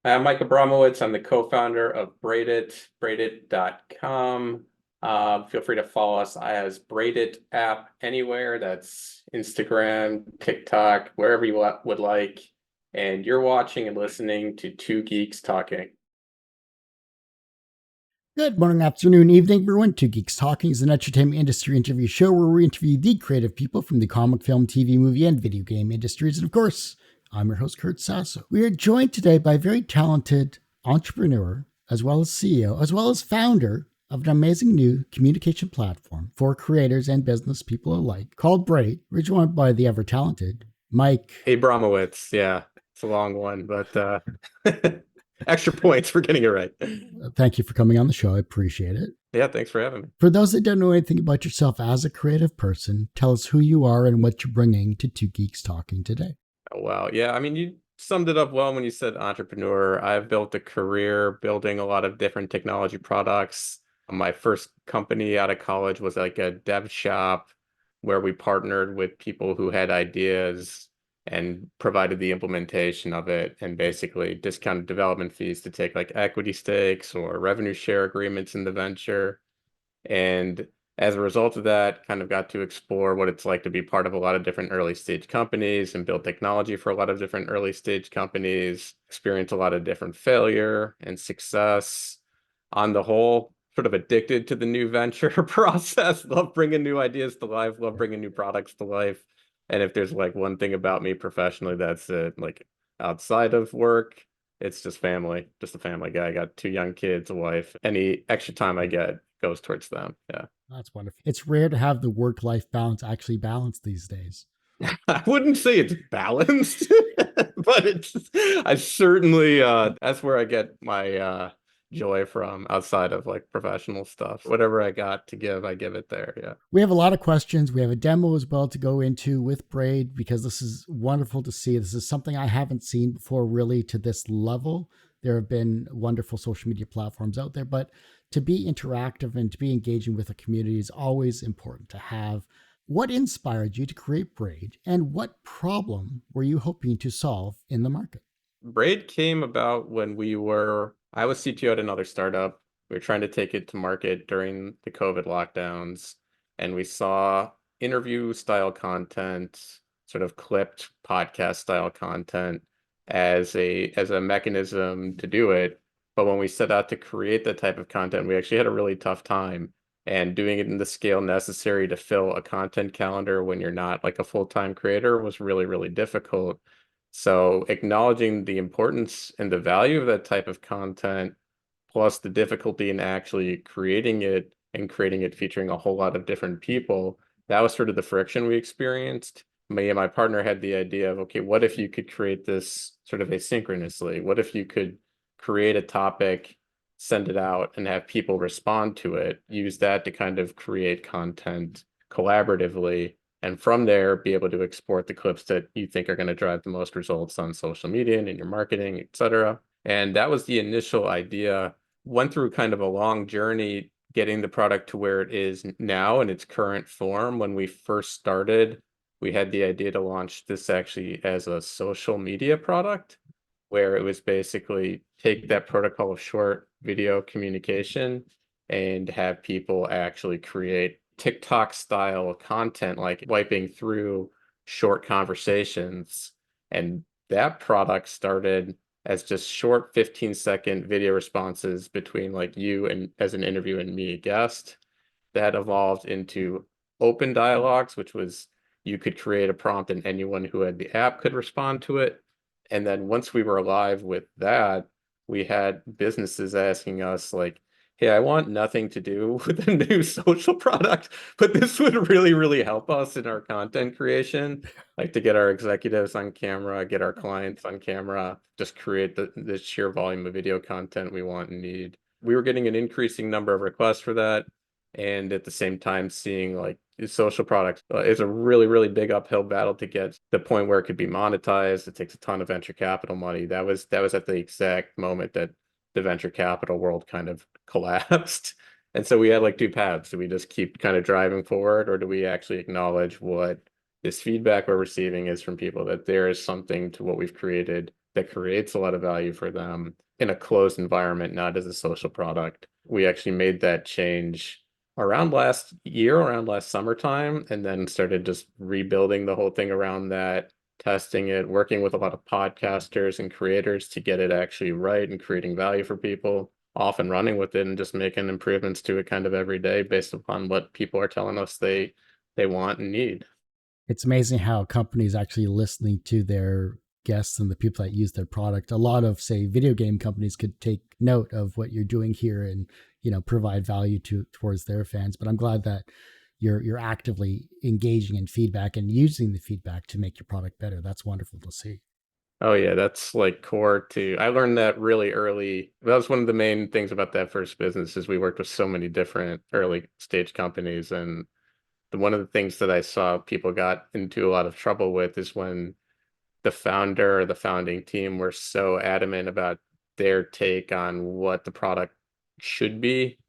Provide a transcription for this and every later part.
I'm Mike Abramowitz. I'm the co-founder of braidit.com. Feel free to follow us as Braid It App anywhere. That's Instagram, TikTok, wherever you would like. And you're watching and listening to Two Geeks Talking. Good morning, afternoon, evening, everyone. Two Geeks Talking is an entertainment industry interview show where we interview the creative people from the comic, film, TV, movie, and video game industries. And of course, I'm your host, Kurt Sasso. We are joined today by a very talented entrepreneur, as well as CEO, as well as founder of an amazing new communication platform for creators and business people alike called Braid. We're joined by the ever talented Mike Abramowitz, yeah, it's a long one, but extra points for getting it right. Thank you for coming on the show. I appreciate it. Yeah, thanks for having me. For those that don't know anything about yourself as a creative person, tell us who you are and what you're bringing to Two Geeks Talking today. Oh, wow. Yeah, I mean, you summed it up well when you said entrepreneur. I've built a career building a lot of different technology products. My first company out of college was like a dev shop where we partnered with people who had ideas and provided the implementation of it and basically discounted development fees to take like equity stakes or revenue share agreements in the venture. And as a result of that, kind of got to explore what it's like to be part of a lot of different early stage companies and build technology for a lot of different early stage companies, experience a lot of different failure and success. On the whole, sort of addicted to the new venture process, love bringing new ideas to life, love bringing new products to life. And if there's like one thing about me professionally, that's it. Like outside of work, it's just family, just a family guy. I got two young kids, a wife. Any extra time I get goes towards them. Yeah. That's wonderful. It's rare to have the work-life balance actually balanced these days. I wouldn't say it's balanced, but I certainly that's where I get my joy from outside of like professional stuff. Whatever I got to give, I give it there. Yeah. We have a lot of questions. We have a demo as well to go into with Braid because this is wonderful to see. This is something I haven't seen before, really, to this level. There have been wonderful social media platforms out there, but to be interactive and to be engaging with a community is always important to have. What inspired you to create Braid, and what problem were you hoping to solve in the market? Braid came about when I was CTO at another startup. We were trying to take it to market during the COVID lockdowns, and we saw interview style content, sort of clipped podcast style content as a mechanism to do it. But when we set out to create that type of content, we actually had a really tough time. And doing it in the scale necessary to fill a content calendar when you're not like a full-time creator was really, really difficult. So acknowledging the importance and the value of that type of content, plus the difficulty in actually creating it and creating it featuring a whole lot of different people, that was sort of the friction we experienced. Me and my partner had the idea of, okay, what if you could create this sort of asynchronously? What if you could create a topic, send it out, and have people respond to it, use that to kind of create content collaboratively, and from there be able to export the clips that you think are going to drive the most results on social media and in your marketing, etc. And that was the initial idea. Went through kind of a long journey getting the product to where it is now in its current form. When we first started, we had the idea to launch this actually as a social media product, where it was basically take that protocol of short video communication and have people actually create TikTok style content, like wiping through short conversations. And that product started as just short 15-second video responses between like you and as an interview and me, a guest. That evolved into open dialogues, which was you could create a prompt and anyone who had the app could respond to it. And then once we were live with that, we had businesses asking us like, hey, I want nothing to do with a new social product, but this would really, really help us in our content creation, like to get our executives on camera, get our clients on camera, just create the sheer volume of video content we want and need. We were getting an increasing number of requests for that. And at the same time, seeing like social products is a really, really big uphill battle to get to the point where it could be monetized. It takes a ton of venture capital money. That was at the exact moment that the venture capital world kind of collapsed. And so we had like two paths. Do we just keep kind of driving forward, or do we actually acknowledge what this feedback we're receiving is from people, that there is something to what we've created that creates a lot of value for them in a closed environment, not as a social product. We actually made that change around last year, around last summertime, and then started just rebuilding the whole thing around that, testing it, working with a lot of podcasters and creators to get it actually right and creating value for people, off and running with it and just making improvements to it kind of every day based upon what people are telling us they want and need. It's amazing how companies actually listening to their guests and the people that use their product. A lot of, say, video game companies could take note of what you're doing here and, provide value towards their fans. But I'm glad that you're actively engaging in feedback and using the feedback to make your product better. That's wonderful to see. Oh yeah, that's like core to, I learned that really early. That was one of the main things about that first business is we worked with so many different early stage companies. And one of the things that I saw people got into a lot of trouble with is when the founder or the founding team were so adamant about their take on what the product should be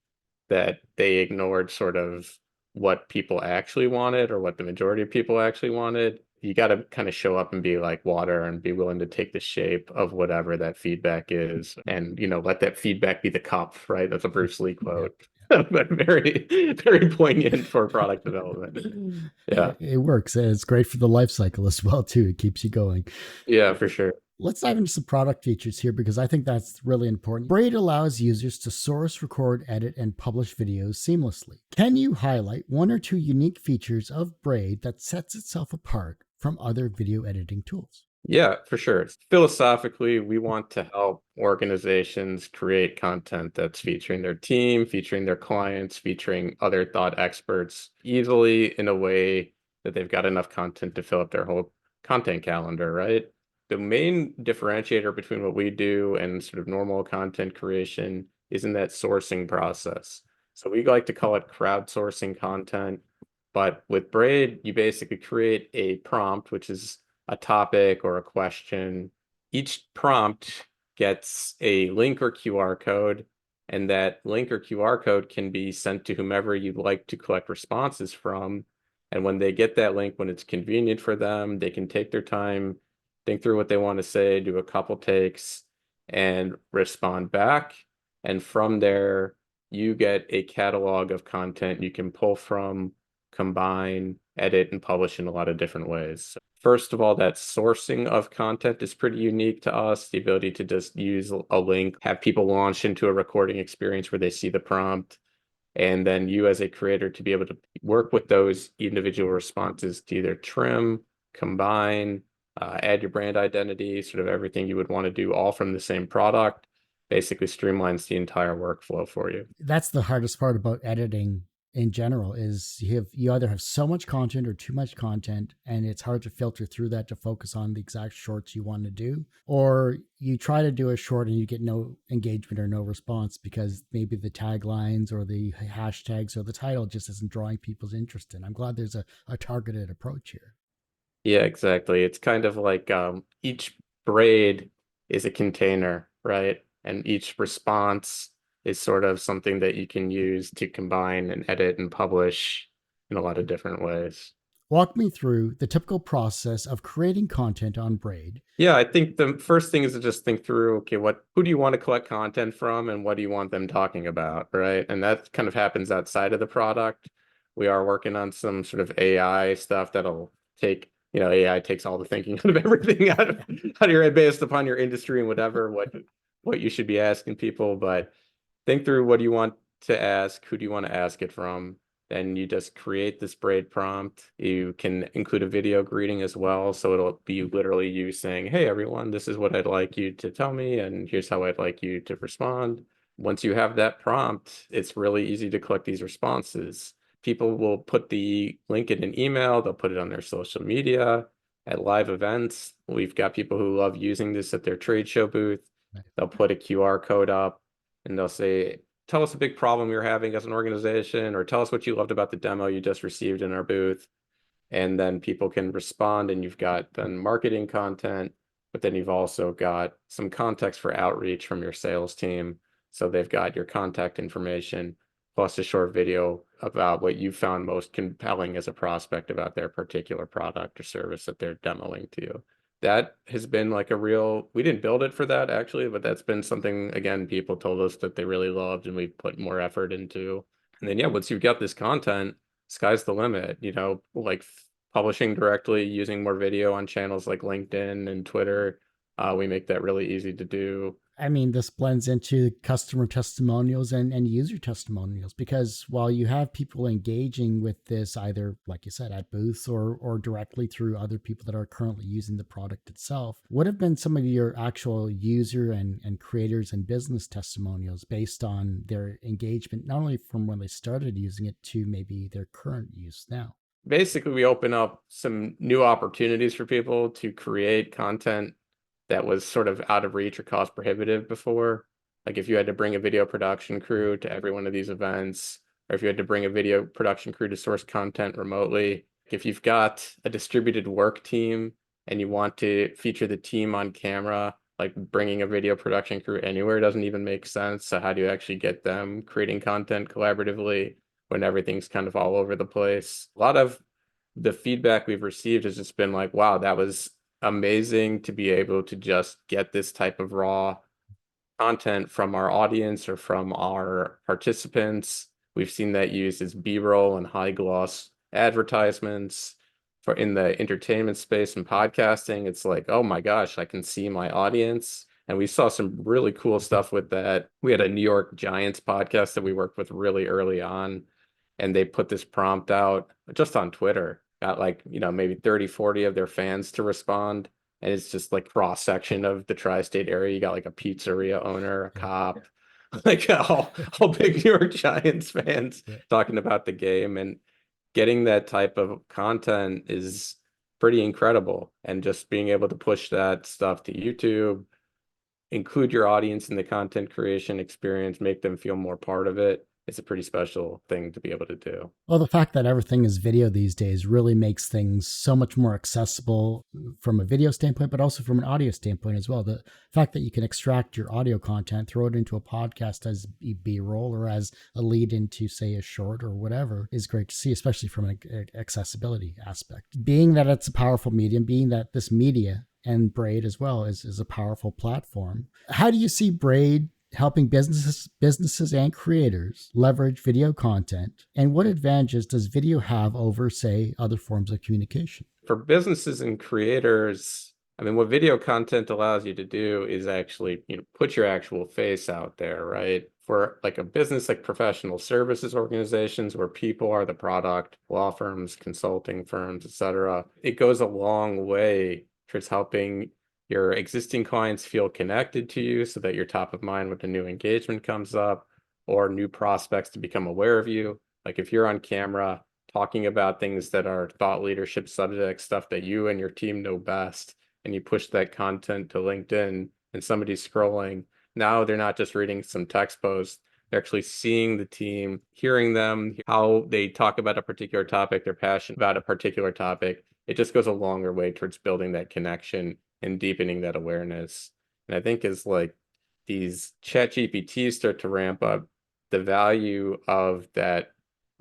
that they ignored sort of what people actually wanted or what the majority of people actually wanted. You got to kind of show up and be like water and be willing to take the shape of whatever that feedback is. And, let that feedback be the cup, right? That's a Bruce Lee Yeah. quote, but very, very poignant for product development. Yeah. It works. And it's great for the life cycle as well, too. It keeps you going. Yeah, for sure. Let's dive into some product features here because I think that's really important. Braid allows users to source, record, edit, and publish videos seamlessly. Can you highlight one or two unique features of Braid that sets itself apart from other video editing tools? Yeah, for sure. Philosophically, we want to help organizations create content that's featuring their team, featuring their clients, featuring other thought experts easily in a way that they've got enough content to fill up their whole content calendar, right? The main differentiator between what we do and sort of normal content creation is in that sourcing process. So we like to call it crowdsourcing content. But with Braid, you basically create a prompt, which is a topic or a question. Each prompt gets a link or QR code, and that link or QR code can be sent to whomever you'd like to collect responses from. And when they get that link, when it's convenient for them, they can take their time, think through what they want to say, do a couple takes, and respond back. And from there, you get a catalog of content you can pull from, combine, edit, and publish in a lot of different ways. First of all, that sourcing of content is pretty unique to us. The ability to just use a link, have people launch into a recording experience where they see the prompt, and then you as a creator to be able to work with those individual responses to either trim, combine, add your brand identity, sort of everything you would want to do all from the same product, basically streamlines the entire workflow for you. That's the hardest part about editing in general is you either have so much content or too much content, and it's hard to filter through that to focus on the exact shorts you want to do, or you try to do a short and you get no engagement or no response because maybe the taglines or the hashtags or the title just isn't drawing people's interest in. I'm glad there's a targeted approach here. Yeah, exactly. It's kind of like each braid is a container, right? And each response is sort of something that you can use to combine and edit and publish in a lot of different ways. Walk me through the typical process of creating content on Braid. Yeah, I think the first thing is to just think through, okay, who do you want to collect content from and what do you want them talking about, right? And that kind of happens outside of the product. We are working on some sort of AI stuff that'll take, AI takes all the thinking out of everything out of your head based upon your industry and whatever, what you should be asking people. But think through, what do you want to ask? Who do you want to ask it from? Then you just create this braid prompt. You can include a video greeting as well. So it'll be literally you saying, hey, everyone, this is what I'd like you to tell me, and here's how I'd like you to respond. Once you have that prompt, it's really easy to collect these responses. People will put the link in an email, they'll put it on their social media, at live events. We've got people who love using this at their trade show booth. They'll put a QR code up and they'll say, tell us a big problem you're having as an organization, or tell us what you loved about the demo you just received in our booth. And then people can respond, and you've got then marketing content, but then you've also got some context for outreach from your sales team. So they've got your contact information plus a short video about what you found most compelling as a prospect about their particular product or service that they're demoing to you. that has been like a real, we didn't build it for that actually, but that's been something, again, people told us that they really loved and we put more effort into. And then, yeah, once you've got this content, sky's the limit, like publishing directly, using more video on channels like LinkedIn and Twitter. We make that really easy to do. I mean, this blends into customer testimonials and user testimonials, because while you have people engaging with this either, like you said, at booths or directly through other people that are currently using the product itself, what have been some of your actual user and creators and business testimonials based on their engagement, not only from when they started using it to maybe their current use now? Basically, we open up some new opportunities for people to create content that was sort of out of reach or cost prohibitive before. Like if you had to bring a video production crew to every one of these events, or if you had to bring a video production crew to source content remotely. If you've got a distributed work team and you want to feature the team on camera, like bringing a video production crew anywhere doesn't even make sense. So how do you actually get them creating content collaboratively when everything's kind of all over the place? A lot of the feedback we've received has just been like, wow, that was amazing to be able to just get this type of raw content from our audience or from our participants. We've seen that used as B-roll and high gloss advertisements for in the entertainment space and podcasting. It's like, oh my gosh, I can see my audience. And we saw some really cool stuff with that. We had a New York Giants podcast that we worked with really early on, and they put this prompt out just on Twitter, got like, maybe 30, 40 of their fans to respond. And it's just like cross section of the tri-state area. You got like a pizzeria owner, a Yeah. cop, like all big New York Giants fans talking about the game. And getting that type of content is pretty incredible. And just being able to push that stuff to YouTube, include your audience in the content creation experience, make them feel more part of it. It's a pretty special thing to be able to do. Well, the fact that everything is video these days really makes things so much more accessible from a video standpoint, but also from an audio standpoint as well. The fact that you can extract your audio content, throw it into a podcast as B-roll or as a lead into, say, a short or whatever is great to see, especially from an accessibility aspect. Being that it's a powerful medium, being that this media and Braid as well is a powerful platform. How do you see Braid helping businesses and creators leverage video content? And what advantages does video have over, say, other forms of communication? For businesses and creators, I mean, what video content allows you to do is actually, put your actual face out there, right? For like a business like professional services organizations where people are the product, law firms, consulting firms, etc., it goes a long way towards helping your existing clients feel connected to you so that you're top of mind when a new engagement comes up or new prospects to become aware of you. Like if you're on camera talking about things that are thought leadership subjects, stuff that you and your team know best, and you push that content to LinkedIn and somebody's scrolling, now they're not just reading some text post, they're actually seeing the team, hearing them, how they talk about a particular topic, they're passionate about a particular topic. It just goes a longer way towards building that connection and deepening that awareness. And I think as like these chat GPTs start to ramp up, the value of that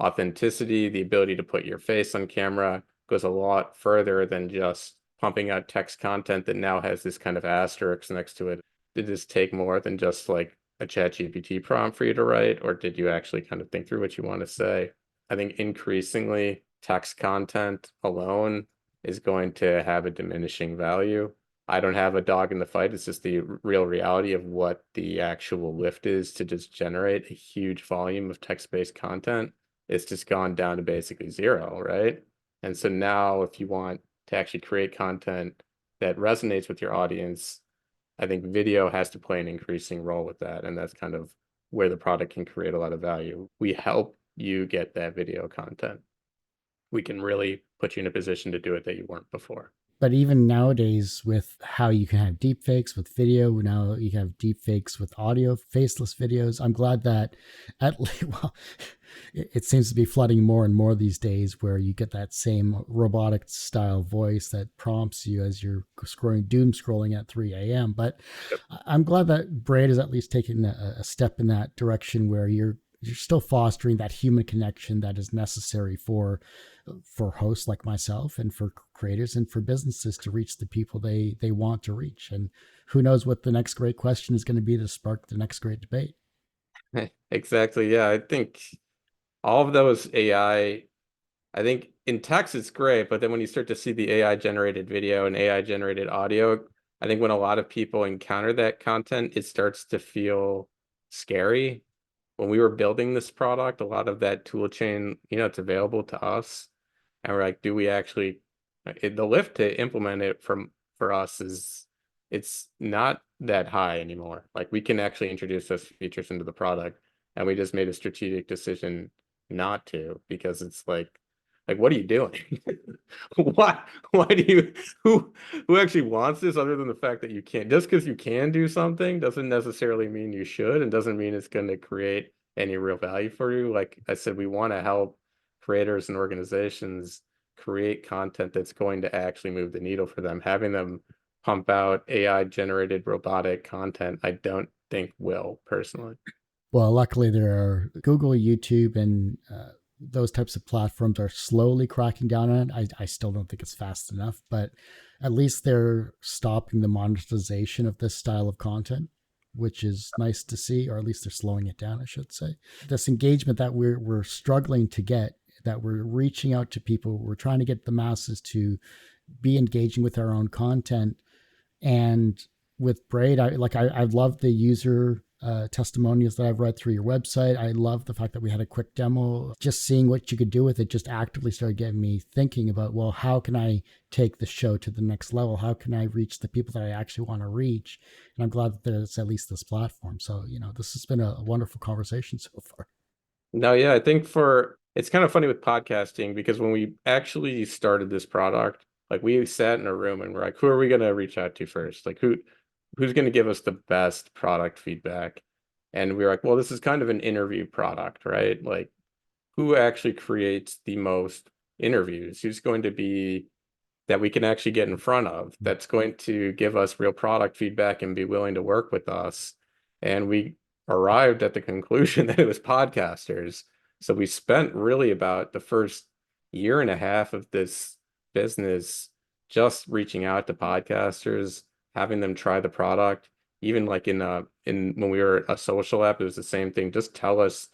authenticity, the ability to put your face on camera goes a lot further than just pumping out text content that now has this kind of asterisk next to it. Did this take more than just like a chat GPT prompt for you to write, or did you actually kind of think through what you want to say? I think increasingly text content alone is going to have a diminishing value. I don't have a dog in the fight. It's just the real reality of what the actual lift is to just generate a huge volume of text-based content. It's just gone down to basically zero, right? And so now if you want to actually create content that resonates with your audience, I think video has to play an increasing role with that. And that's kind of where the product can create a lot of value. We help you get that video content. We can really put you in a position to do it that you weren't before. But even nowadays, with how you can have deep fakes with video, now you have deep fakes with audio, faceless videos. I'm glad that well, it seems to be flooding more and more these days, where you get that same robotic style voice that prompts you as you're doom scrolling at 3 a.m. But I'm glad that Braid is at least taking a step in that direction, where you're still fostering that human connection that is necessary for for hosts like myself and for creators and for businesses to reach the people they want to reach. And who knows what the next great question is going to be to spark the next great debate. Exactly. Yeah, I think all of those I think in text it's great, but then when you start to see the AI generated video and AI generated audio, I think when a lot of people encounter that content, it starts to feel scary. When we were building this product, a lot of that tool chain, it's available to us. And we're like, do we actually, the lift to implement it for us is, it's not that high anymore. Like we can actually introduce those features into the product. And we just made a strategic decision not to, because it's like what are you doing? Why why do you who actually wants this other than the fact that you can't, just because you can do something doesn't necessarily mean you should, and doesn't mean it's going to create any real value for you. Like I said, we want to help creators and organizations create content that's going to actually move the needle for them. Having them pump out AI generated robotic content, I don't think will personally. Well, luckily there are Google, YouTube, and those types of platforms are slowly cracking down on it. I still don't think it's fast enough, but at least they're stopping the monetization of this style of content, which is nice to see, or at least they're slowing it down, I should say. This engagement that we're struggling to get, that we're reaching out to people, we're trying to get the masses to be engaging with our own content. And with Braid, I love the user testimonials that I've read through your website. I love the fact that we had a quick demo. Just seeing what you could do with it just actively started getting me thinking about, well, how can I take the show to the next level? How can I reach the people that I actually want to reach? And I'm glad that there's at least this platform. So, this has been a wonderful conversation so far. No, yeah, I think it's kind of funny with podcasting because when we actually started this product, like we sat in a room and we're like, who are we going to reach out to first? Like who's going to give us the best product feedback? And we were like, well, this is kind of an interview product, right? Like who actually creates the most interviews? Who's going to be that we can actually get in front of, that's going to give us real product feedback and be willing to work with us? And we arrived at the conclusion that it was podcasters. So we spent really about the first year and a half of this business just reaching out to podcasters, having them try the product. Even like in when we were a social app, it was the same thing. Just tell us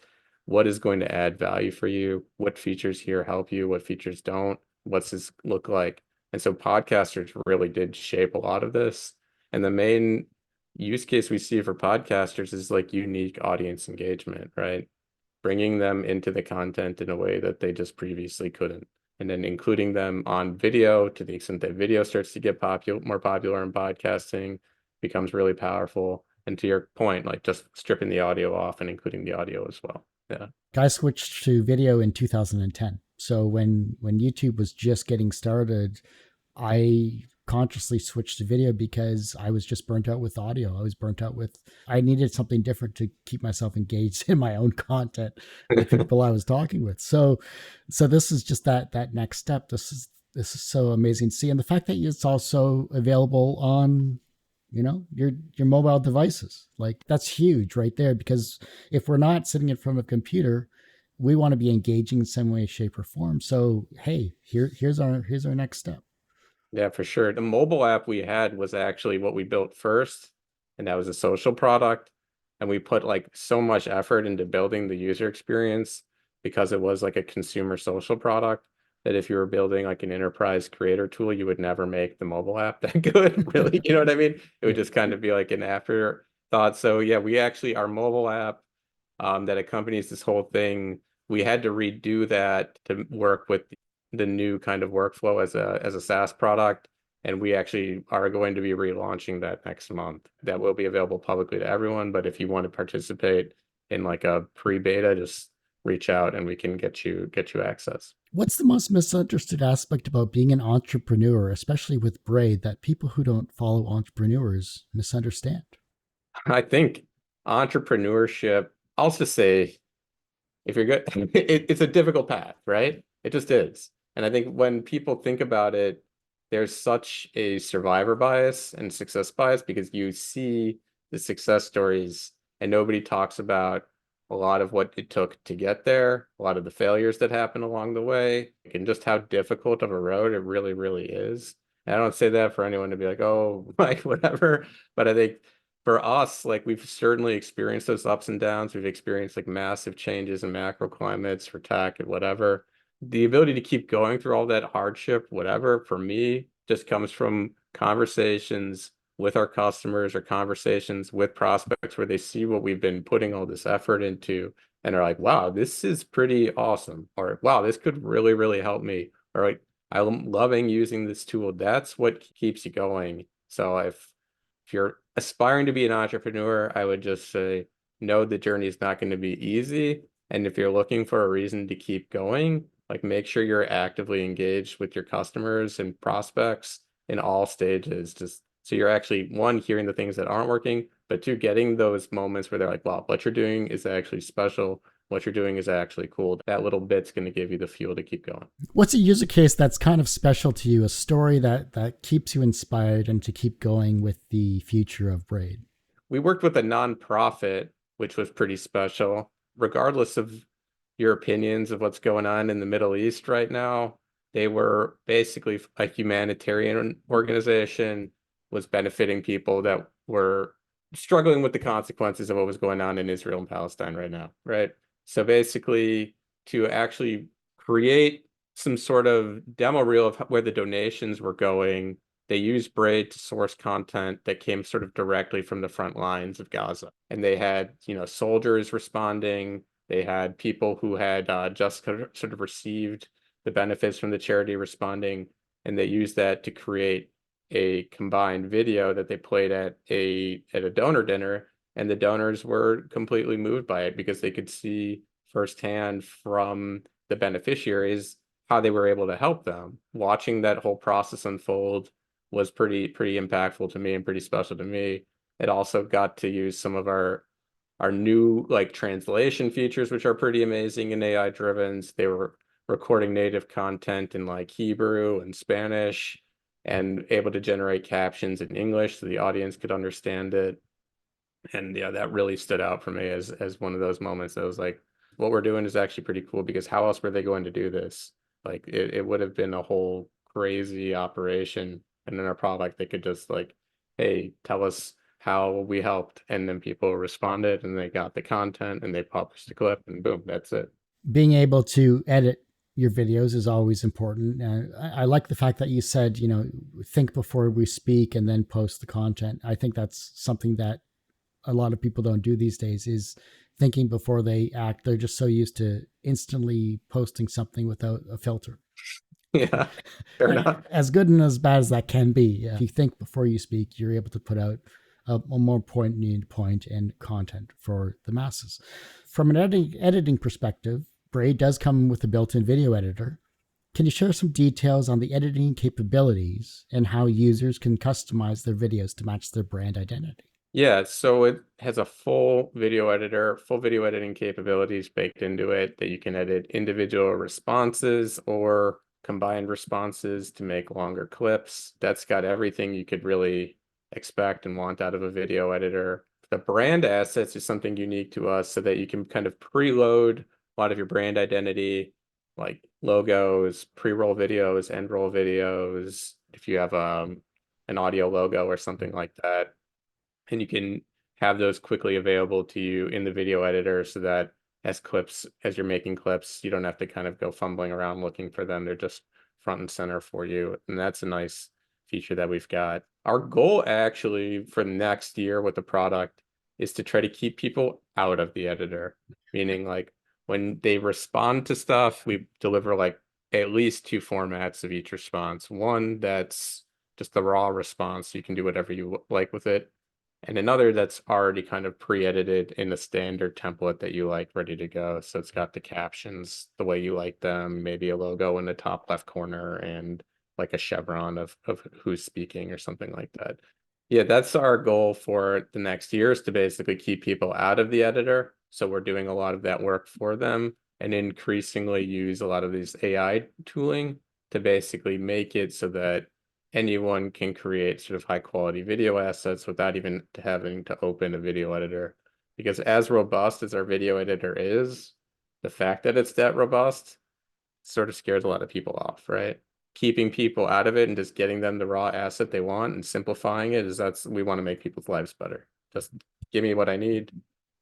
what is going to add value for you, what features here help you, what features don't, what's this look like. And so podcasters really did shape a lot of this. And the main use case we see for podcasters is like unique audience engagement, right? Bringing them into the content in a way that they just previously couldn't. And then including them on video to the extent that video starts to get more popular in podcasting becomes really powerful. And to your point, like just stripping the audio off and including the audio as well. Yeah. I switched to video in 2010. So when YouTube was just getting started, I consciously switched to video because I was just burnt out with audio. I needed something different to keep myself engaged in my own content with the people I was talking with. So this is just that next step. This is so amazing to see. And the fact that it's also available on, your mobile devices, like that's huge right there, because if we're not sitting in front of a computer, we want to be engaging in some way, shape, or form. So hey, here's our next step. Yeah, for sure. The mobile app we had was actually what we built first, and that was a social product. And we put like so much effort into building the user experience because it was like a consumer social product that if you were building like an enterprise creator tool, you would never make the mobile app that good, really. You know what I mean? It would just kind of be like an afterthought. So yeah, we actually, our mobile app that accompanies this whole thing, we had to redo that to work with the new kind of workflow as a SaaS product. And we actually are going to be relaunching that next month. That will be available publicly to everyone. But if you want to participate in like a pre-beta, just reach out and we can get you access. What's the most misunderstood aspect about being an entrepreneur, especially with Braid, that people who don't follow entrepreneurs misunderstand? I think entrepreneurship, I'll just say, if you're good, it's a difficult path, right? It just is. And I think when people think about it, there's such a survivor bias and success bias because you see the success stories and nobody talks about a lot of what it took to get there, a lot of the failures that happened along the way, and just how difficult of a road it really, really is. And I don't say that for anyone to be like, oh, like whatever, but I think for us, like we've certainly experienced those ups and downs. We've experienced like massive changes in macro climates for tech and whatever. The ability to keep going through all that hardship, whatever, for me, just comes from conversations with our customers or conversations with prospects where they see what we've been putting all this effort into and are like, wow, this is pretty awesome. Or wow, this could really, really help me. Or like, I'm loving using this tool. That's what keeps you going. So if you're aspiring to be an entrepreneur, I would just say, no, the journey is not going to be easy. And if you're looking for a reason to keep going, like make sure you're actively engaged with your customers and prospects in all stages. Just so you're actually, one, hearing the things that aren't working, but two, getting those moments where they're like, wow, what you're doing is actually special. What you're doing is actually cool. That little bit's going to give you the fuel to keep going. What's a user case that's kind of special to you, a story that keeps you inspired and to keep going with the future of Braid? We worked with a nonprofit, which was pretty special. Regardless of your opinions of what's going on in the Middle East right now, they were basically a humanitarian organization, was benefiting people that were struggling with the consequences of what was going on in Israel and Palestine right now, right? So basically, to actually create some sort of demo reel of where the donations were going, they used Braid to source content that came sort of directly from the front lines of Gaza. And they had, soldiers responding. They had people who had just sort of received the benefits from the charity responding, and they used that to create a combined video that they played at a donor dinner, and the donors were completely moved by it because they could see firsthand from the beneficiaries how they were able to help them. Watching that whole process unfold was pretty impactful to me and pretty special to me. It also got to use some of our new like translation features, which are pretty amazing and AI driven. They were recording native content in like Hebrew and Spanish and able to generate captions in English so the audience could understand it. And yeah, that really stood out for me as one of those moments that was like, what we're doing is actually pretty cool because how else were they going to do this? Like it would have been a whole crazy operation. And in our product, they could just like, hey, tell us how we helped. And then people responded and they got the content and they published the clip and boom, that's it. Being able to edit your videos is always important. I like the fact that you said, think before we speak and then post the content. I think that's something that a lot of people don't do these days is thinking before they act. They're just so used to instantly posting something without a filter. Yeah, fair enough. As good and as bad as that can be, if you think before you speak, you're able to put out a more poignant point and content for the masses. From an editing perspective, Braid does come with a built-in video editor. Can you share some details on the editing capabilities and how users can customize their videos to match their brand identity? Yeah, so it has a full video editor, full video editing capabilities baked into it that you can edit individual responses or combined responses to make longer clips. That's got everything you could really expect and want out of a video editor. The brand assets is something unique to us so that you can kind of preload a lot of your brand identity, like logos, pre-roll videos, end-roll videos, if you have an audio logo or something like that. And you can have those quickly available to you in the video editor so that as you're making clips, you don't have to kind of go fumbling around looking for them. They're just front and center for you. And that's a nice feature that we've got. Our goal actually for next year with the product is to try to keep people out of the editor, meaning like when they respond to stuff, we deliver like at least two formats of each response. One that's just the raw response. You can do whatever you like with it, and another that's already kind of pre-edited in the standard template that you like ready to go. So it's got the captions the way you like them, maybe a logo in the top left corner and like a chevron of who's speaking or something like that. Yeah, that's our goal for the next year, is to basically keep people out of the editor. So we're doing a lot of that work for them and increasingly use a lot of these AI tooling to basically make it so that anyone can create sort of high quality video assets without even having to open a video editor. because as robust as our video editor is, the fact that it's that robust sort of scares a lot of people off, right? Keeping people out of it and just getting them the raw asset they want and simplifying it we want to make people's lives better. Just give me what I need.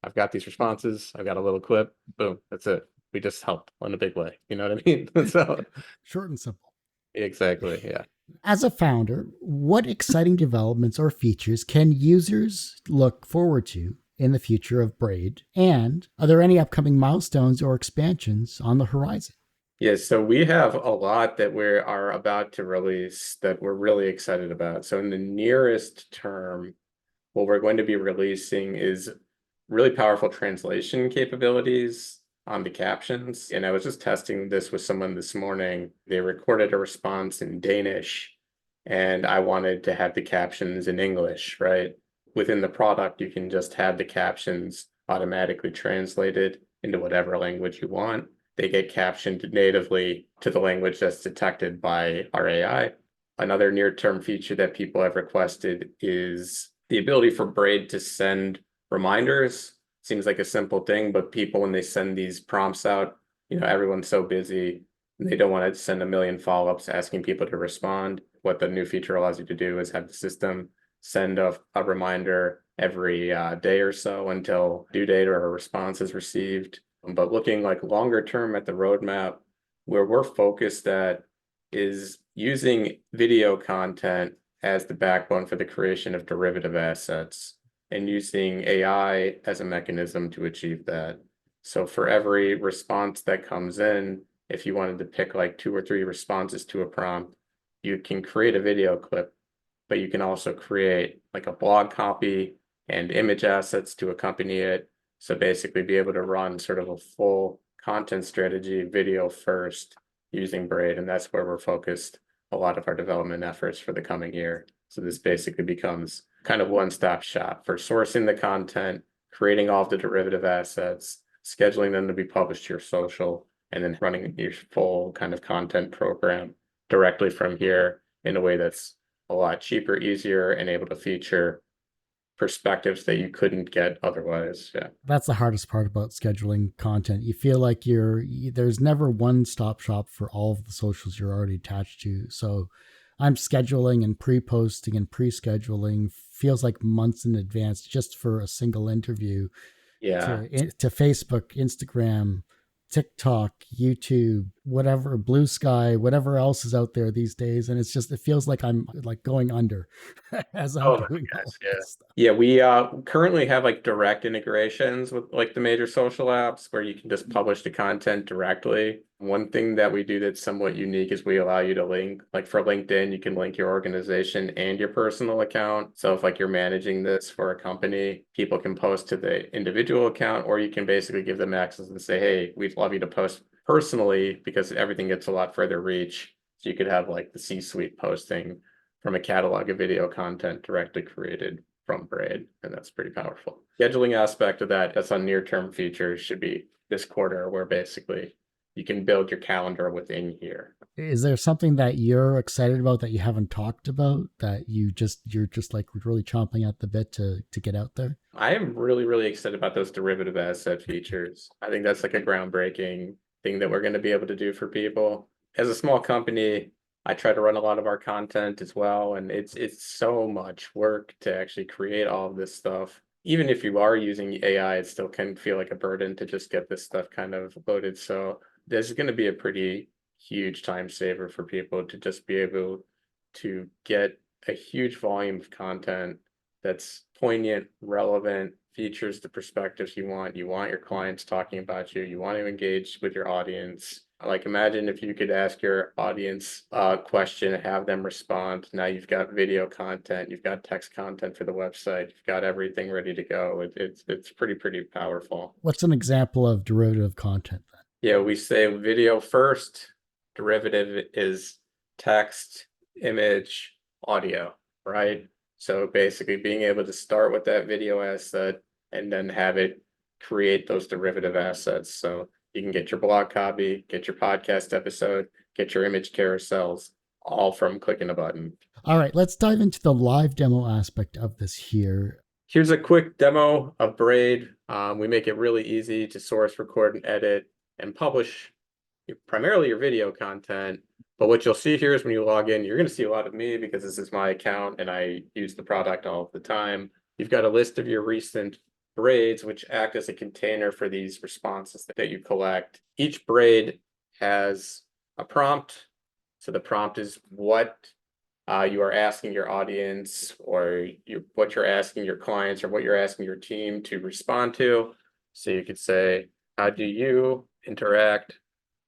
I've got these responses. I've got a little clip. Boom, that's it. We just help in a big way. You know what I mean? So Short and simple. exactly, yeah. As a founder, what exciting developments or features can users look forward to in the future of Braid? And are there any upcoming milestones or expansions on the horizon? Yeah, so we have a lot that we are about to release that we're really excited about. So in the nearest term, what we're going to be releasing is really powerful translation capabilities on the captions. And I was just testing this with someone this morning. They recorded a response in Danish, and I wanted to have the captions in English, right? Within the product, you can just have the captions automatically translated into whatever language you want. They get captioned natively to the language that's detected by our AI. Another near-term feature that people have requested is the ability for Braid to send reminders. Seems like a simple thing, but people, when they send these prompts out, everyone's so busy, and they don't want to send a million follow-ups asking people to respond. What the new feature allows you to do is have the system send a reminder every day or so until due date or a response is received. But looking like longer term at the roadmap, where we're focused at is using video content as the backbone for the creation of derivative assets and using AI as a mechanism to achieve that. So for every response that comes in, if you wanted to pick like 2 or 3 responses to a prompt, you can create a video clip, but you can also create like a blog copy and image assets to accompany it. So basically be able to run sort of a full content strategy, video first, using Braid. And that's where we're focused a lot of our development efforts for the coming year. So this basically becomes kind of one-stop shop for sourcing the content, creating all of the derivative assets, scheduling them to be published to your social, and then running your full kind of content program directly from here in a way that's a lot cheaper, easier, and able to feature perspectives that you couldn't get otherwise. Yeah. That's the hardest part about scheduling content. You feel like there's never one stop shop for all of the socials you're already attached to. So I'm scheduling and pre-posting and pre-scheduling feels like months in advance just for a single interview Yeah. to Facebook, Instagram, TikTok, YouTube, whatever, Blue Sky, whatever else is out there these days. And it feels like I'm like going under as I'm Oh my doing all gosh, of yeah. this stuff. Yeah, we currently have like direct integrations with like the major social apps where you can just publish the content directly. One thing that we do that's somewhat unique is we allow you to link, like for LinkedIn, you can link your organization and your personal account. So if like you're managing this for a company, people can post to the individual account, or you can basically give them access and say, hey, we'd love you to post personally because everything gets a lot further reach. So you could have like the C-suite posting from a catalog of video content directly created from Braid, and that's pretty powerful. Scheduling aspect of that's on near-term features should be this quarter, where basically you can build your calendar within here. Is there something that you're excited about that you haven't talked about that you're just like really chomping at the bit to get out there? I am really, really excited about those derivative asset features. I think that's like a groundbreaking thing that we're going to be able to do for people. As a small company, I try to run a lot of our content as well, and it's so much work to actually create all of this stuff. Even if you are using AI, it still can feel like a burden to just get this stuff kind of loaded. So there's going to be a pretty huge time saver for people to just be able to get a huge volume of content that's poignant, relevant, features the perspectives you want. You want your clients talking about you. You want to engage with your audience. Like imagine if you could ask your audience a question, have them respond. Now you've got video content, you've got text content for the website, you've got everything ready to go. It's pretty powerful. What's an example of derivative content then? Yeah, we say video first, derivative is text, image, audio, right? So basically being able to start with that video asset and then have it create those derivative assets. So you can get your blog copy, get your podcast episode, get your image carousels, all from clicking a button. All right, let's dive into the live demo aspect of this here. Here's a quick demo of Braid. We make it really easy to source, record, and edit and publish primarily your video content. But what you'll see here is when you log in, you're going to see a lot of me because this is my account and I use the product all of the time. You've got a list of your recent braids, which act as a container for these responses that you collect. Each braid has a prompt. So the prompt is what you are asking your audience or what you're asking your clients or what you're asking your team to respond to. So you could say, how do you interact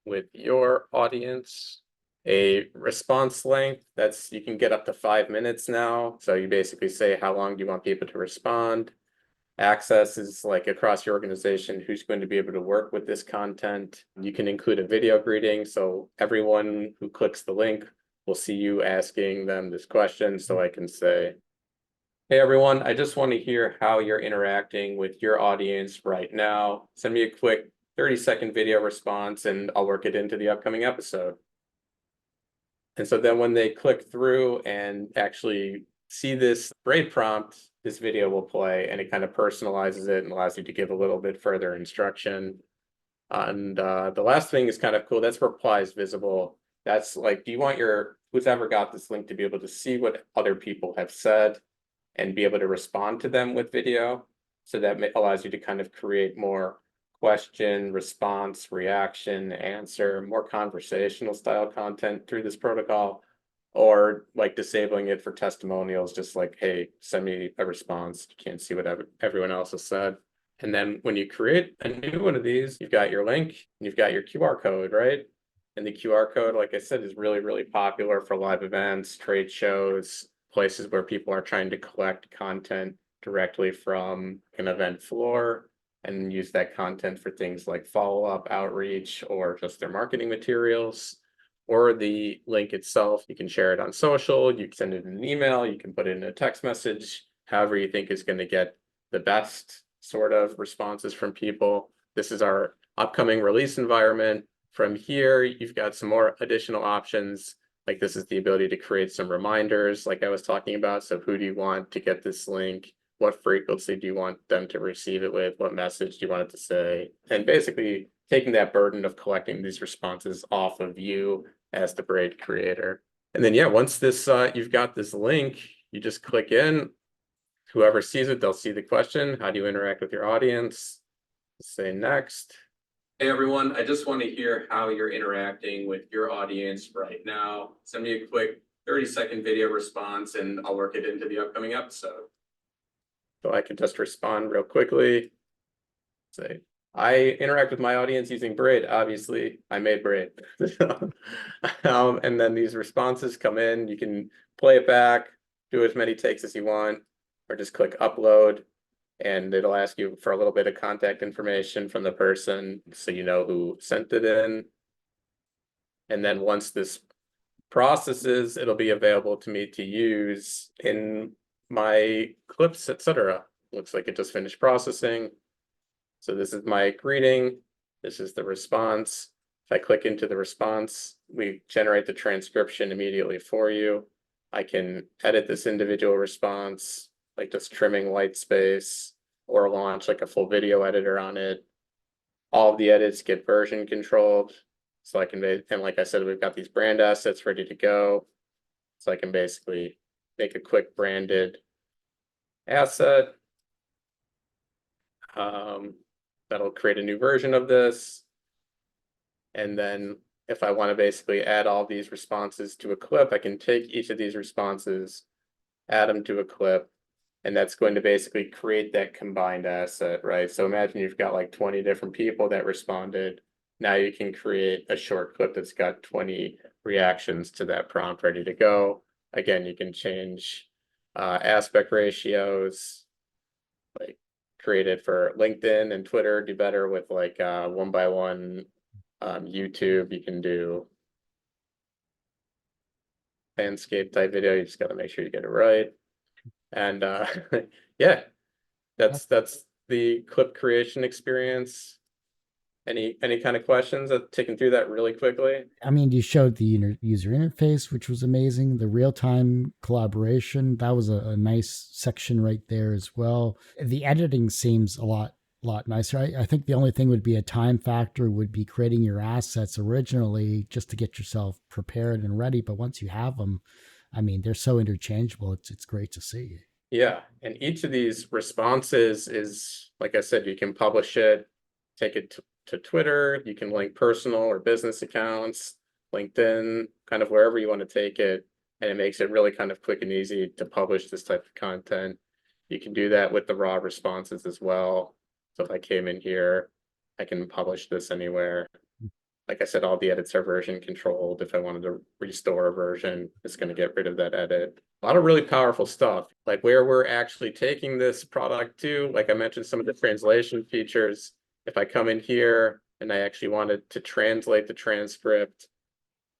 with your audience? A response length, you can get up to 5 minutes now. So you basically say, how long do you want people to respond? Access is like across your organization, who's going to be able to work with this content. You can include a video greeting. So everyone who clicks the link will see you asking them this question. So I can say, hey, everyone, I just want to hear how you're interacting with your audience right now. Send me a quick 30-second video response and I'll work it into the upcoming episode. And so then when they click through and actually see this braid prompt, this video will play and it kind of personalizes it and allows you to give a little bit further instruction. And the last thing is kind of cool. That's replies visible. That's like, do you want who's ever got this link to be able to see what other people have said and be able to respond to them with video? So that allows you to kind of create more question, response, reaction, answer, more conversational style content through this protocol, or like disabling it for testimonials, just like, hey, send me a response. You can't see what everyone else has said. And then when you create a new one of these, you've got your link, you've got your QR code, right? And the QR code, like I said, is really, really popular for live events, trade shows, places where people are trying to collect content directly from an event floor and use that content for things like follow-up outreach or just their marketing materials. Or the link itself, you can share it on social, you can send it in an email, you can put it in a text message, however you think is going to get the best sort of responses from people. This is our upcoming release environment. From here, you've got some more additional options. Like this is the ability to create some reminders, like I was talking about. So who do you want to get this link? What frequency do you want them to receive it with? What message do you want it to say? And basically taking that burden of collecting these responses off of you as the braid creator. And then, yeah, once you've got this link, you just click in. Whoever sees it, they'll see the question. How do you interact with your audience? Say next. Hey, everyone, I just want to hear how you're interacting with your audience right now. Send me a quick 30-second video response and I'll work it into the upcoming episode. So I can just respond real quickly. Say, I interact with my audience using Braid. Obviously, I made Braid. And then these responses come in. You can play it back, do as many takes as you want, or just click upload. And it'll ask you for a little bit of contact information from the person so you know who sent it in. And then once this processes, it'll be available to me to use in my clips, etc. Looks like it just finished processing. So this is my greeting. This is the response. If I click into the response, we generate the transcription immediately for you. I can edit this individual response, like just trimming white space, or launch like a full video editor on it. All of the edits get version controlled. So I can and like I said, we've got these brand assets ready to go. So I can basically make a quick branded asset. That'll create a new version of this. And then if I want to basically add all these responses to a clip, I can take each of these responses, add them to a clip, and that's going to basically create that combined asset, right? So imagine you've got like 20 different people that responded. Now you can create a short clip that's got 20 reactions to that prompt ready to go. Again, you can change aspect ratios, like create it for LinkedIn and Twitter, do better with like 1x1. YouTube, you can do landscape type video. You just got to make sure you get it right. And yeah, that's the clip creation experience. Any kind of questions? Taking through that really quickly. I mean, you showed the user interface, which was amazing. The real time collaboration, that was a nice section right there as well. The editing seems a lot nicer. I think the only thing would be a time factor would be creating your assets originally just to get yourself prepared and ready. But once you have them, I mean, they're so interchangeable. It's great to see. Yeah, and each of these responses is, like I said, you can publish it, take it to Twitter, you can link personal or business accounts, LinkedIn, kind of wherever you want to take it, and it makes it really kind of quick and easy to publish this type of content. You can do that with the raw responses as well. So if I came in here, I can publish this anywhere. Like I said, all the edits are version controlled. If I wanted to restore a version, it's going to get rid of that edit. A lot of really powerful stuff, like where we're actually taking this product to. Like I mentioned, some of the translation features. If I come in here and I actually wanted to translate the transcript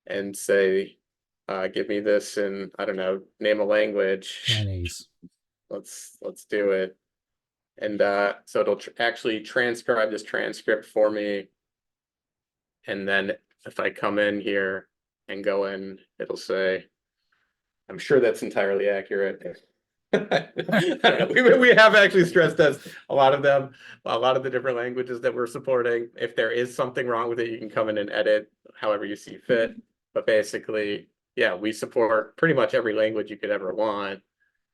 and say, give me this in, I don't know, name a language. Chinese. Let's do it. And so it'll actually transcribe this transcript for me. And then if I come in here and go in, it'll say, I'm sure that's entirely accurate. I don't know. We have actually stress test a lot of them, a lot of the different languages that we're supporting. If there is something wrong with it, you can come in and edit however you see fit. But basically, yeah, we support pretty much every language you could ever want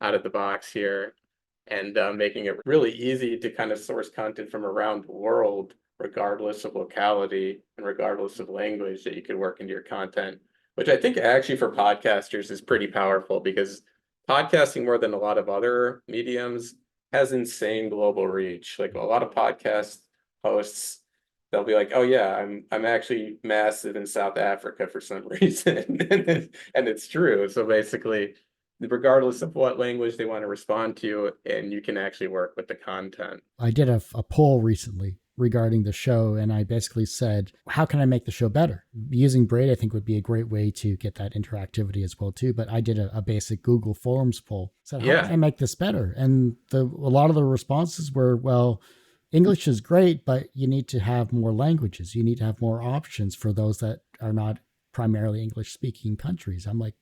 out of the box here, and making it really easy to kind of source content from around the world, regardless of locality and regardless of language, that you could work into your content, which I think actually for podcasters is pretty powerful, because podcasting, more than a lot of other mediums, has insane global reach. Like a lot of podcast hosts, they'll be like, oh yeah, I'm actually massive in South Africa for some reason. And it's true. So basically, regardless of what language they want to respond to, and you can actually work with the content. I did a poll recently regarding the show, and I basically said, how can I make the show better? Using Braid, I think, would be a great way to get that interactivity as well too. But I did a basic Google Forms poll. Said, how can I make this better? And a lot of the responses were, well, English is great, but you need to have more languages. You need to have more options for those that are not primarily English speaking countries. I'm like,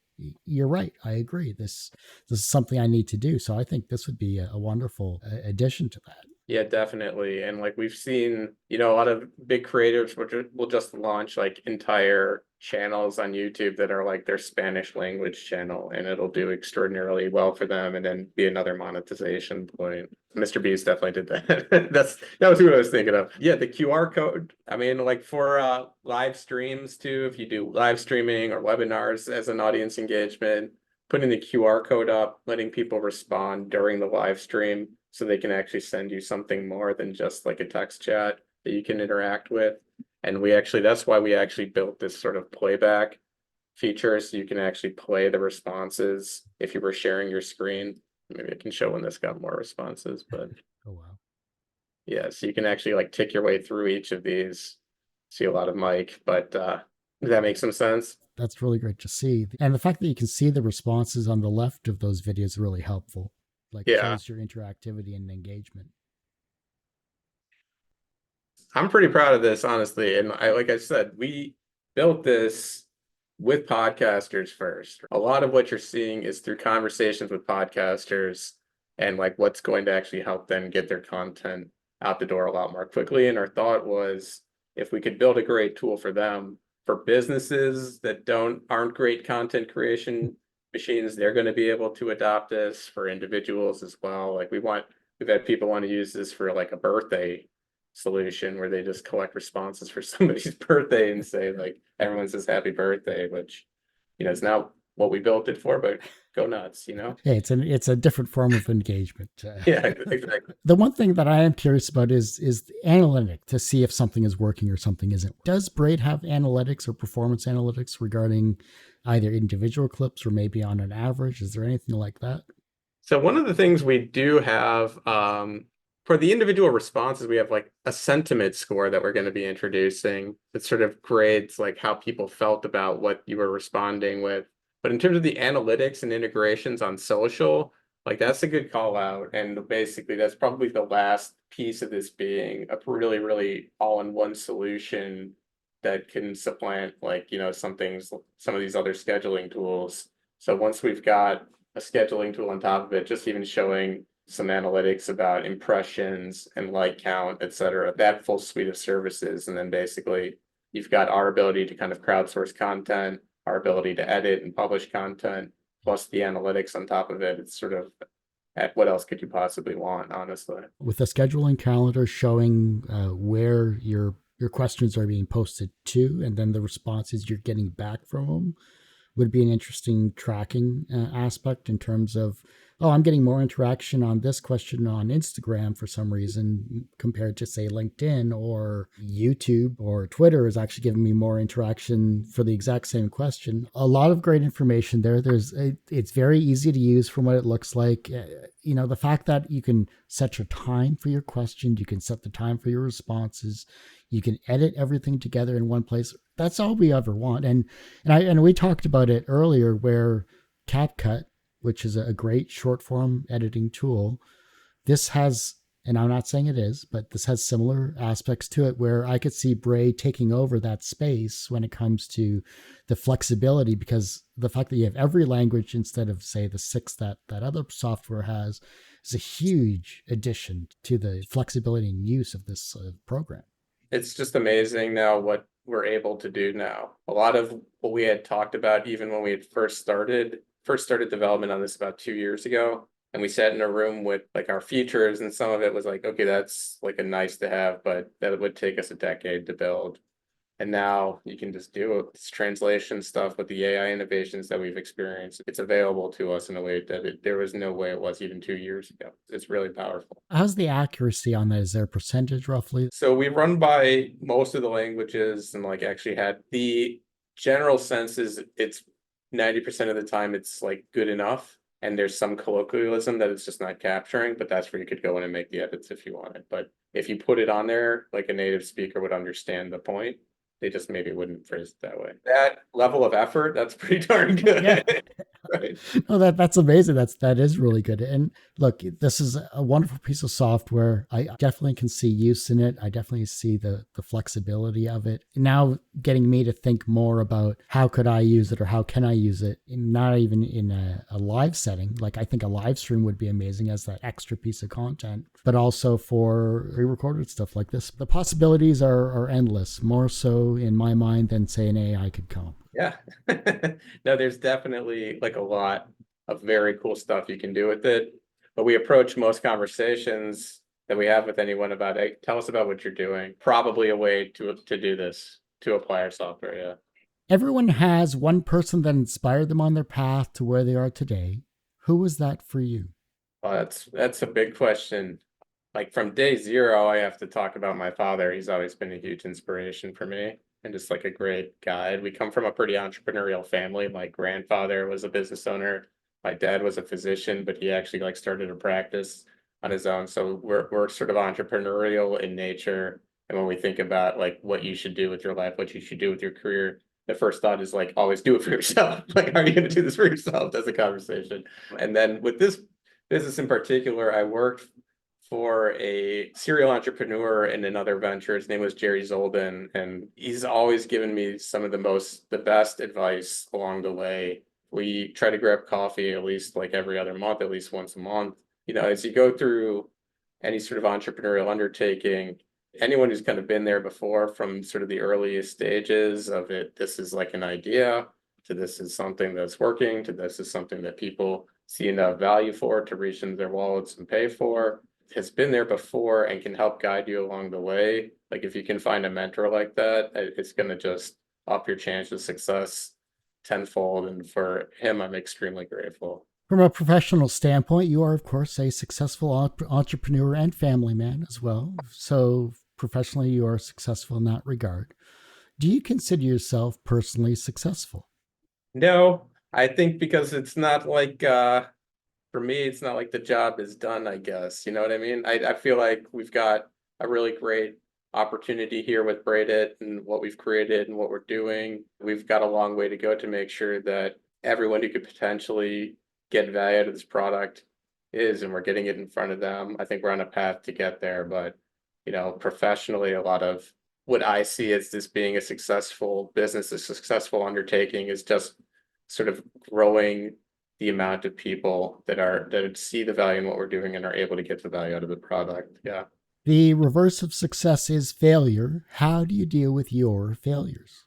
you're right. I agree. This is something I need to do. So I think this would be a wonderful addition to that. Yeah, definitely. And like we've seen, a lot of big creators will just launch like entire channels on YouTube that are like their Spanish language channel, and it'll do extraordinarily well for them, and then be another monetization point. Mr. Beast definitely did that. That was who I was thinking of. Yeah, the QR code. I mean, like for live streams too, if you do live streaming or webinars as an audience engagement, putting the QR code up, letting people respond during the live stream, so they can actually send you something more than just like a text chat that you can interact with. And that's why we actually built this sort of playback feature, so you can actually play the responses if you were sharing your screen. Maybe I can show when this got more responses, but oh wow. Yeah, so you can actually like tick your way through each of these. See a lot of Mike, but does that make some sense? That's really great to see. And the fact that you can see the responses on the left of those videos is really helpful. Like, shows your interactivity and engagement. I'm pretty proud of this, honestly. And like I said, we built this with podcasters first. A lot of what you're seeing is through conversations with podcasters, and like what's going to actually help them get their content out the door a lot more quickly. And our thought was, if we could build a great tool for them, for businesses that aren't great content creation machines, they're going to be able to adopt this. For individuals as well. Like we've had people want to use this for like a birthday solution, where they just collect responses for somebody's birthday and say like, everyone says happy birthday, which is not what we built it for, but go nuts. Hey, it's a different form of engagement. Yeah, exactly. The one thing that I am curious about is the analytic, to see if something is working or something isn't. Does Braid have analytics or performance analytics regarding either individual clips or maybe on an average? Is there anything like that? So one of the things we do have, for the individual responses, we have like a sentiment score that we're going to be introducing that sort of grades like how people felt about what you were responding with. But in terms of the analytics and integrations on social, Like that's a good call out. And basically that's probably the last piece of this being a really, really all-in-one solution that can supplant like, some of these other scheduling tools. So once we've got a scheduling tool on top of it, just even showing some analytics about impressions and like count, et cetera, that full suite of services. And then basically you've got our ability to kind of crowdsource content, our ability to edit and publish content, plus the analytics on top of it. It's sort of at what else could you possibly want, honestly? With a scheduling calendar showing where your questions are being posted to, and then the responses you're getting back from them, would be an interesting tracking aspect in terms of, oh, I'm getting more interaction on this question on Instagram for some reason compared to, say, LinkedIn, or YouTube or Twitter is actually giving me more interaction for the exact same question. A lot of great information there. It's very easy to use from what it looks like. The fact that you can set your time for your question, you can set the time for your responses, you can edit everything together in one place. That's all we ever want. And we talked about it earlier, where CapCut, which is a great short form editing tool, this has, and I'm not saying it is, but this has similar aspects to it, where I could see Braid taking over that space when it comes to the flexibility, because the fact that you have every language instead of, say, the six that other software has is a huge addition to the flexibility and use of this program. It's just amazing now what we're able to do now. A lot of what we had talked about, even when we had first started development on this about 2 years ago, and we sat in a room with like our features, and some of it was like, okay, that's like a nice to have, but that would take us a decade to build. And now you can just do it. This translation stuff with the AI innovations that we've experienced. It's available to us in a way that there was no way it was even 2 years ago. It's really powerful. How's the accuracy on that? Is there a percentage roughly? So we run by most of the languages, and like actually had the general sense is it's 90% of the time it's like good enough. And there's some colloquialism that it's just not capturing, but that's where you could go in and make the edits if you wanted. But if you put it on there, like a native speaker would understand the point. They just maybe wouldn't phrase it that way. That level of effort, that's pretty darn good. Yeah. Right. No, that's amazing. That is really good. And look, this is a wonderful piece of software. I definitely can see use in it. I definitely see the flexibility of it. Now getting me to think more about how could I use it, or how can I use it, not even in a live setting. Like, I think a live stream would be amazing as that extra piece of content, but also for pre-recorded stuff like this. The possibilities are endless, more so in my mind than, say, an AI could come up. Yeah. No, there's definitely like a lot of very cool stuff you can do with it. But we approach most conversations that we have with anyone about, hey, tell us about what you're doing. Probably a way to do this, to apply our software. Yeah. Everyone has one person that inspired them on their path to where they are today. Who was that for you? Well, that's a big question. Like from day zero, I have to talk about my father. He's always been a huge inspiration for me and just like a great guide. We come from a pretty entrepreneurial family. My grandfather was a business owner. My dad was a physician, but he actually like started a practice on his own. So we're sort of entrepreneurial in nature. And when we think about like what you should do with your life, what you should do with your career, the first thought is like always do it for yourself. Like, how are you going to do this for yourself? That's a conversation. And then with this business in particular, I worked for a serial entrepreneur in another venture. His name was Jerry Zolden, and he's always given me some of the best advice along the way. We try to grab coffee at least like every other month, at least once a month. As you go through any sort of entrepreneurial undertaking, anyone who's kind of been there before, from sort of the earliest stages of it, this is like an idea, to this is something that's working, to this is something that people see enough value for to reach into their wallets and pay for, has been there before and can help guide you along the way. Like if you can find a mentor like that, it's going to just up your chance of success tenfold. And for him, I'm extremely grateful. From a professional standpoint, you are, of course, a successful entrepreneur and family man as well. So professionally, you are successful in that regard. Do you consider yourself personally successful? No, I think because it's not like for me, it's not like the job is done, I guess. You know what I mean? I feel like we've got a really great opportunity here with Braid It and what we've created and what we're doing. We've got a long way to go to make sure that everyone who could potentially get value out of this product is, and we're getting it in front of them. I think we're on a path to get there, but professionally, a lot of what I see as this being a successful business, a successful undertaking is just sort of growing the amount of people that see the value in what we're doing and are able to get the value out of the product. Yeah. The reverse of success is failure. How do you deal with your failures?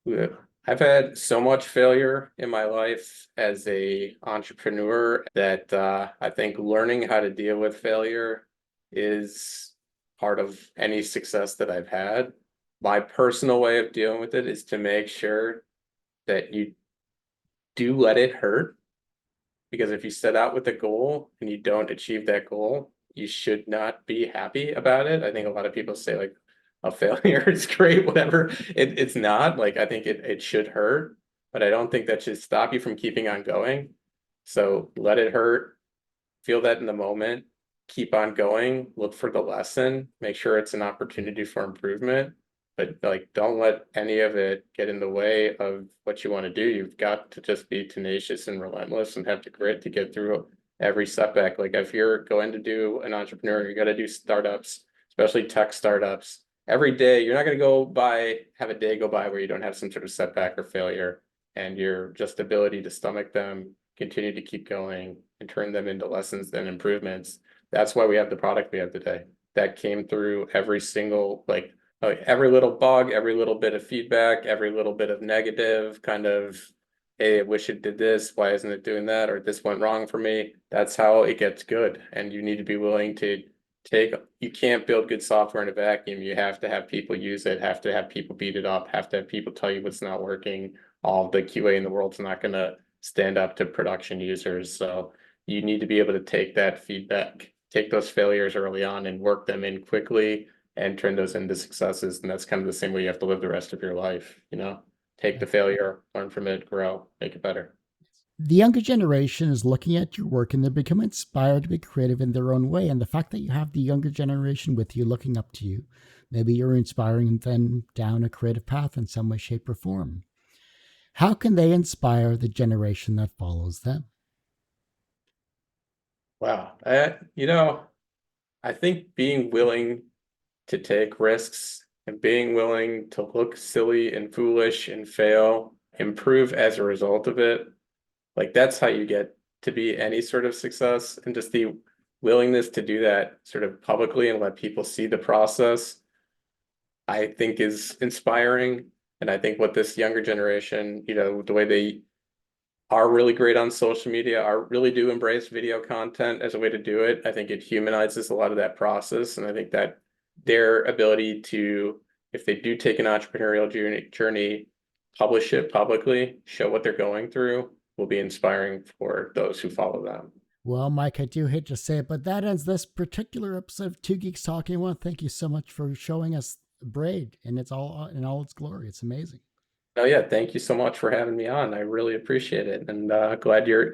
Yeah. I've had so much failure in my life as a entrepreneur that I think learning how to deal with failure is part of any success that I've had. My personal way of dealing with it is to make sure that you do let it hurt, because if you set out with a goal and you don't achieve that goal, you should not be happy about it. I think a lot of people say like a failure is great, whatever. It's not. Like, I think it should hurt, but I don't think that should stop you from keeping on going. So let it hurt, feel that in the moment, keep on going, look for the lesson, make sure it's an opportunity for improvement. But like, don't let any of it get in the way of what you want to do. You've got to just be tenacious and relentless and have the grit to get through every setback. Like, if you're going to do an entrepreneur, you got to do startups, especially tech startups. Every day, you're not going to have a day go by where you don't have some sort of setback or failure, and your just ability to stomach them, continue to keep going, and turn them into lessons and improvements. That's why we have the product we have today. That came through every single, like every little bug, every little bit of feedback, every little bit of negative kind of, hey, I wish it did this. Why isn't it doing that? Or this went wrong for me. That's how it gets good. And you need to be willing to you can't build good software in a vacuum. You have to have people use it, have to have people beat it up, have to have people tell you what's not working. All the QA in the world's not going to stand up to production users. So you need to be able to take that feedback, take those failures early on and work them in quickly and turn those into successes. And that's kind of the same way you have to live the rest of your life, take the failure, learn from it, grow, make it better. The younger generation is looking at your work and they become inspired to be creative in their own way. And the fact that you have the younger generation with you looking up to you, maybe you're inspiring them down a creative path in some way, shape, or form. How can they inspire the generation that follows them? Wow. I think being willing to take risks and being willing to look silly and foolish and fail, improve as a result of it, like, that's how you get to be any sort of success. And just the willingness to do that sort of publicly and let people see the process, I think is inspiring. And I think what this younger generation, the way they are really great on social media, are really do embrace video content as a way to do it. I think it humanizes a lot of that process. And I think that their ability to, if they do take an entrepreneurial journey, publish it publicly, show what they're going through, will be inspiring for those who follow them. Well, Mike, I do hate to say it, but that ends this particular episode of Two Geeks Talking. I want to thank you so much for showing us Braid and it's all in all its glory. It's amazing. Oh yeah, thank you so much for having me on. I really appreciate it, and glad you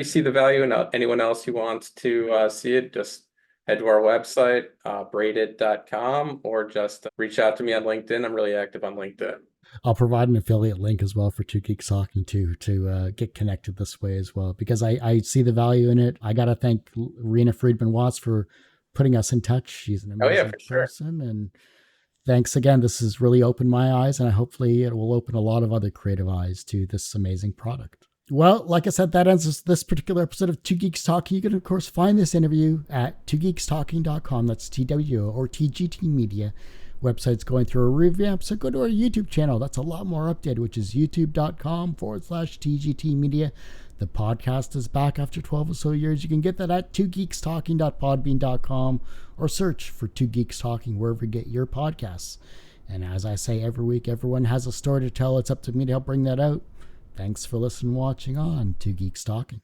see the value. And anyone else who wants to see it, just head to our website, braidit.com, or just reach out to me on LinkedIn. I'm really active on LinkedIn. I'll provide an affiliate link as well for Two Geeks Talking to get connected this way as well, because I see the value in it. I got to thank Rena Friedman Watts for putting us in touch. She's an amazing person. Sure. And thanks again. This has really opened my eyes, and hopefully it will open a lot of other creative eyes to this amazing product. Well, like I said, that ends this particular episode of Two Geeks Talking. You can, of course, find this interview at twogeekstalking.com. That's TWO or TGT Media. Website's going through a revamp, so go to our YouTube channel. That's a lot more updated, which is youtube.com/TGT Media. The podcast is back after 12 or so years. You can get that at twogeekstalking.podbean.com or search for Two Geeks Talking wherever you get your podcasts. And as I say every week, everyone has a story to tell. It's up to me to help bring that out. Thanks for listening and watching on Two Geeks Talking.